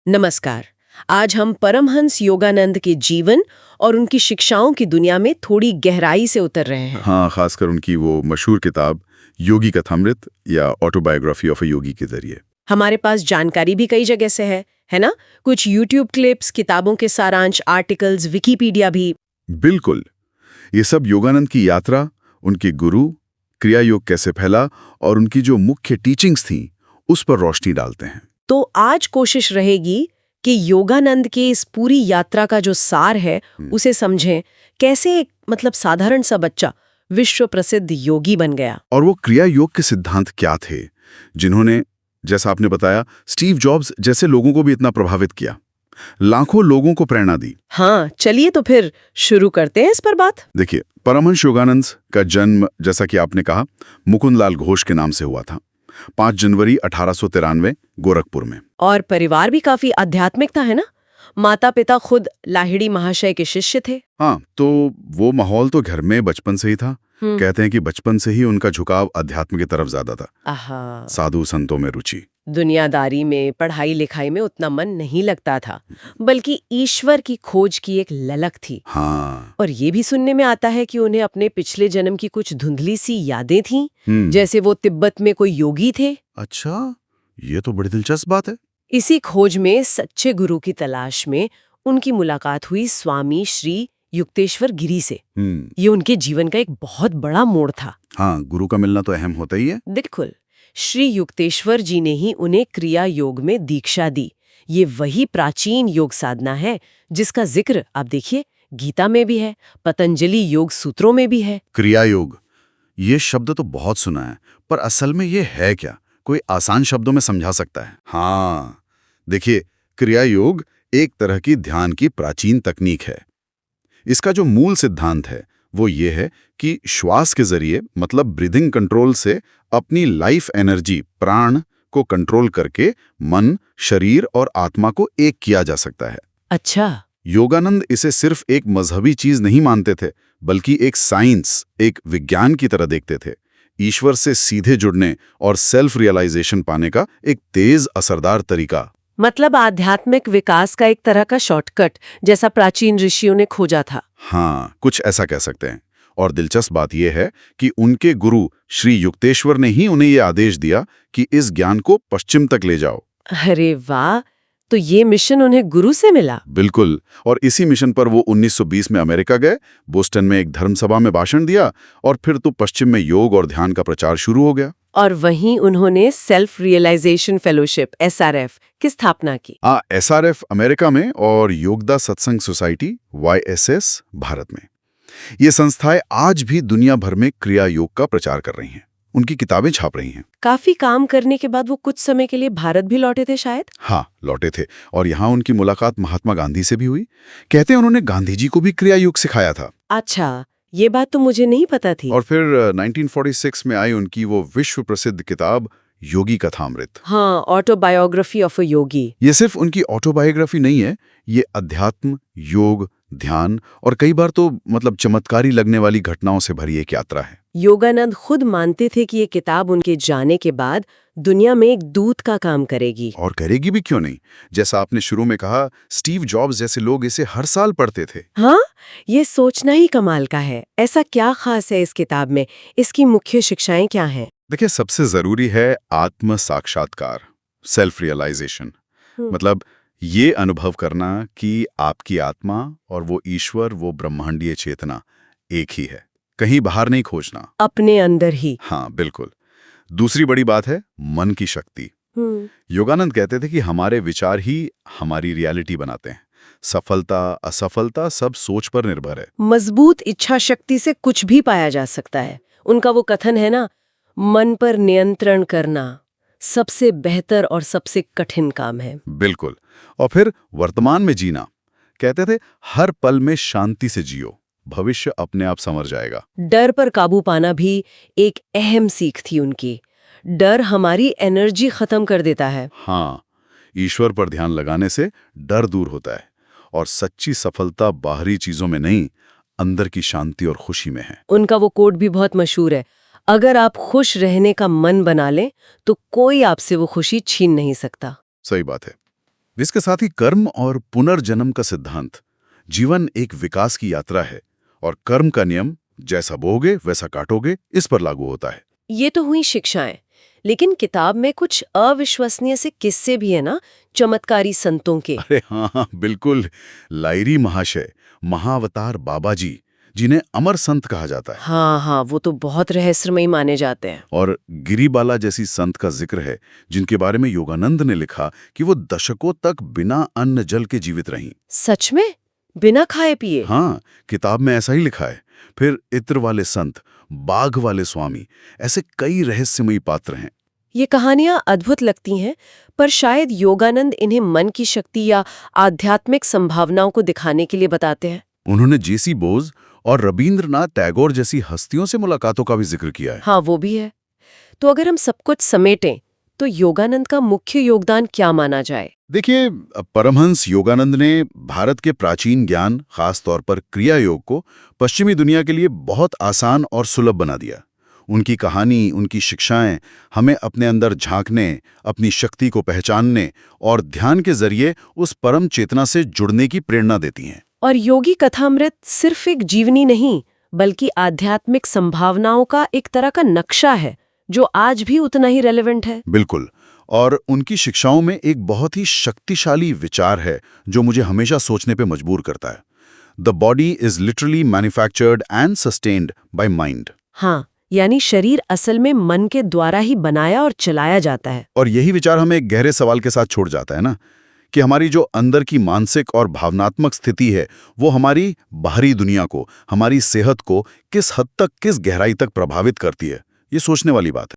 नमस्कार। आज हम परमहंस योगानंद के जीवन और उनकी शिक्षाओं की दुनिया में थोड़ी गहराई से उतर रहे हैं। हाँ, खासकर उनकी वो मशहूर किताब योगी कथामृत या ऑटोबायोग्राफी ऑफ अ योगी के जरिए। हमारे पास जानकारी भी कई जगह से है ना? कुछ यूट्यूब क्लिप्स, किताबों के सारांश, आर्टिकल्स, विकिपीडिया भी। बिल्कुल, ये सब योगानंद की यात्रा, उनके गुरु, क्रिया योग कैसे फैला और उनकी जो मुख्य टीचिंग्स थी उस पर रोशनी डालते हैं। तो आज कोशिश रहेगी कि योगानंद के इस पूरी यात्रा का जो सार है उसे समझें। कैसे एक साधारण सा बच्चा विश्व प्रसिद्ध योगी बन गया। और वो क्रिया योग के सिद्धांत क्या थे जिन्होंने, जैसा आपने बताया, स्टीव जॉब्स जैसे लोगों को भी इतना प्रभावित किया, लाखों लोगों को प्रेरणा दी। हाँ, चलिए तो फिर शुरू करते हैं इस पर बात। देखिए, परमहंस योगानंद का जन्म, जैसा कि आपने कहा, मुकुंदलाल घोष के नाम से हुआ था 5 जनवरी 1893 गोरखपुर में। और परिवार भी काफी आध्यात्मिक था, है ना? माता पिता खुद लाहिड़ी महाशय के शिष्य थे। हाँ, तो वो माहौल तो घर में बचपन से ही था। कहते हैं कि बचपन से ही उनका झुकाव अध्यात्म की तरफ ज्यादा था। आहा। साधु संतों में रुचि। दुनियादारी में, पढ़ाई लिखाई में उतना मन नहीं लगता था, बल्कि ईश्वर की खोज की एक ललक थी। हाँ। और ये भी सुनने में आता है कि उन्हें अपने पिछले जन्म की कुछ धुंधली सी यादें थीं, जैसे वो तिब्बत में कोई योगी थे। अच्छा, ये तो बड़ी दिलचस्प बात है। इसी खोज में, सच्चे गुरु की तलाश में, उनकी मुलाकात हुई स्वामी श्री युक्तेश्वर गिरी से। ये उनके जीवन का एक बहुत बड़ा मोड़ था। हाँ, गुरु का मिलना तो अहम होता ही है। बिल्कुल। श्री युक्तेश्वर जी ने ही उन्हें क्रिया योग में दीक्षा दी। ये वही प्राचीन योग साधना है जिसका जिक्र आप देखिए गीता में भी है, पतंजलि योग सूत्रों में भी है। क्रिया योग, ये शब्द तो बहुत सुना है, पर असल में ये है क्या? कोई आसान शब्दों में समझा सकता है? हाँ, देखिए, क्रिया योग एक तरह की ध्यान की प्राचीन तकनीक है। इसका जो मूल सिद्धांत है वो ये है कि श्वास के जरिए, मतलब ब्रीदिंग कंट्रोल से, अपनी लाइफ एनर्जी, प्राण को कंट्रोल करके मन, शरीर और आत्मा को एक किया जा सकता है। अच्छा। योगानंद इसे सिर्फ एक मजहबी चीज नहीं मानते थे, बल्कि एक साइंस, एक विज्ञान की तरह देखते थे। ईश्वर से सीधे जुड़ने और सेल्फ रियलाइजेशन पाने का एक तेज असरदार तरीका। मतलब आध्यात्मिक विकास का एक तरह का शॉर्टकट, जैसा प्राचीन ऋषियों ने खोजा था। हाँ, कुछ ऐसा कह सकते हैं। और दिलचस्प बात यह है कि उनके गुरु श्री युक्तेश्वर ने ही उन्हें यह आदेश दिया कि इस ज्ञान को पश्चिम तक ले जाओ। अरे वाह! तो ये मिशन उन्हें गुरु से मिला? बिल्कुल। और इसी मिशन पर वो 1920 में अमेरिका गए, बोस्टन में एक धर्मसभा में भाषण दिया, और फिर तो पश्चिम में योग और ध्यान का प्रचार शुरू हो गया। और वहीं उन्होंने सेल्फ रियलाइजेशन फेलोशिप SRF की स्थापना की। SRF अमेरिका में और योगदा सत्संग सोसाइटी YSS भारत में। ये संस्थाएं आज भी दुनिया भर में क्रिया योग का प्रचार कर रही हैं, उनकी किताबें छाप रही हैं। काफी काम करने के बाद वो कुछ समय के लिए भारत भी लौटे थे शायद। हाँ, लौटे थे, और यहाँ उनकी मुलाकात महात्मा गांधी से भी हुई। कहते हैं उन्होंने गांधी जी को भी क्रिया योग सिखाया था। अच्छा, ये बात तो मुझे नहीं पता थी। और फिर 1946 में आई उनकी वो विश्व प्रसिद्ध किताब योगी कथामृत। हाँ, ऑटोबायोग्राफी ऑफ अ योगी। ये सिर्फ उनकी ऑटोबायोग्राफी नहीं है, ये अध्यात्म, योग, ध्यान और कई बार तो चमत्कारी लगने वाली घटनाओं से भरी एक यात्रा है। योगानंद खुद मानते थे कि ये किताब उनके जाने के बाद दुनिया में एक दूत का काम करेगी। और करेगी भी, क्यों नहीं? जैसा आपने शुरू में कहा, स्टीव जॉब्स जैसे लोग इसे हर साल पढ़ते थे। हाँ, ये सोचना ही कमाल का है। ऐसा क्या खास है इस किताब में? इसकी मुख्य शिक्षाएं क्या हैं? देखिए, सबसे जरूरी है आत्म साक्षात्कार, सेल्फ रियलाइजेशन। मतलब ये अनुभव करना कि आपकी आत्मा और वो ईश्वर, वो ब्रह्मांडीय चेतना एक ही है, कहीं बाहर नहीं खोजना, अपने अंदर ही। हाँ, बिल्कुल। दूसरी बड़ी बात है मन की शक्ति। योगानंद कहते थे कि हमारे विचार ही हमारी रियलिटी बनाते हैं। सफलता, असफलता सब सोच पर निर्भर है। मजबूत इच्छा शक्ति से कुछ भी पाया जा सकता है। उनका वो कथन है ना, मन पर नियंत्रण करना सबसे बेहतर और सबसे कठिन काम है। बिल्कुल। और फिर वर्तमान में जीना। कहते थे हर पल में शांति से जियो, भविष्य अपने आप संवर जाएगा। डर पर काबू पाना भी एक अहम सीख थी उनकी। डर हमारी एनर्जी खत्म कर देता है। हाँ, ईश्वर पर ध्यान लगाने से डर दूर होता है, और सच्ची सफलता बाहरी चीजों में नहीं, अंदर की शांति और खुशी में है। उनका वो कोट भी बहुत मशहूर है, अगर आप खुश रहने का मन बना लें तो कोई आपसे वो खुशी छीन नहीं सकता। सही बात है। इसके साथ ही कर्म और पुनर्जन्म का सिद्धांत। जीवन एक विकास की यात्रा है और कर्म का नियम जैसा बोओगे वैसा काटोगे इस पर लागू होता है। ये तो हुई शिक्षाएं, लेकिन किताब में कुछ अविश्वसनीय से किस्से भी है ना, चमत्कारी संतों के। अरे हाँ, बिल्कुल। लाइरी महाशय, महाअवतार बाबा जी, जिन्हें अमर संत कहा जाता है, हाँ हाँ, वो तो बहुत रहस्यमयी माने जाते हैं। और गिरिबाला जैसी संत का जिक्र है जिनके बारे में योगानंद ने लिखा कि वो दशकों तक बिना अन्न जल के जीवित रहीं। सच में? बिना खाए पिए? हाँ, किताब में ऐसा ही लिखा है। फिर इत्र वाले संत, बाघ वाले स्वामी, ऐसे कई रहस्यमयी पात्र हैं। ये कहानियां अद्भुत लगती हैं, पर शायद योगानंद इन्हें मन की शक्ति या आध्यात्मिक संभावनाओं को दिखाने के लिए बताते हैं। उन्होंने जेसी बोस और रबींद्रनाथ टैगोर जैसी हस्तियों से मुलाकातों का भी जिक्र किया है। हाँ, वो भी है। तो अगर हम सब कुछ समेटें तो योगानंद का मुख्य योगदान क्या माना जाए? देखिए, परमहंस योगानंद ने भारत के प्राचीन ज्ञान, खास तौर पर क्रिया योग को पश्चिमी दुनिया के लिए बहुत आसान और सुलभ बना दिया। उनकी कहानी, उनकी शिक्षाएं हमें अपने अंदर झांकने, अपनी शक्ति को पहचानने और ध्यान के जरिए उस परम चेतना से जुड़ने की प्रेरणा देती हैं। और योगी कथामृत सिर्फ एक जीवनी नहीं, बल्कि आध्यात्मिक संभावनाओं का एक तरह का नक्शा है जो आज भी उतना ही रेलेवेंट है। बिल्कुल। और उनकी शिक्षाओं में एक बहुत ही शक्तिशाली विचार है जो मुझे हमेशा सोचने पे मजबूर करता है। The body is literally manufactured and sustained by mind. हाँ, यानी शरीर असल में मन के द्वारा ही बनाया और चलाया जाता है। और यही विचार हमें एक गहरे सवाल के साथ छोड़ जाता है ना, कि हमारी जो अंदर की मानसिक और भावनात्मक स्थिति है वो हमारी बाहरी दुनिया को, हमारी सेहत को किस हद तक, किस गहराई तक प्रभावित करती है। ये सोचने वाली बात है।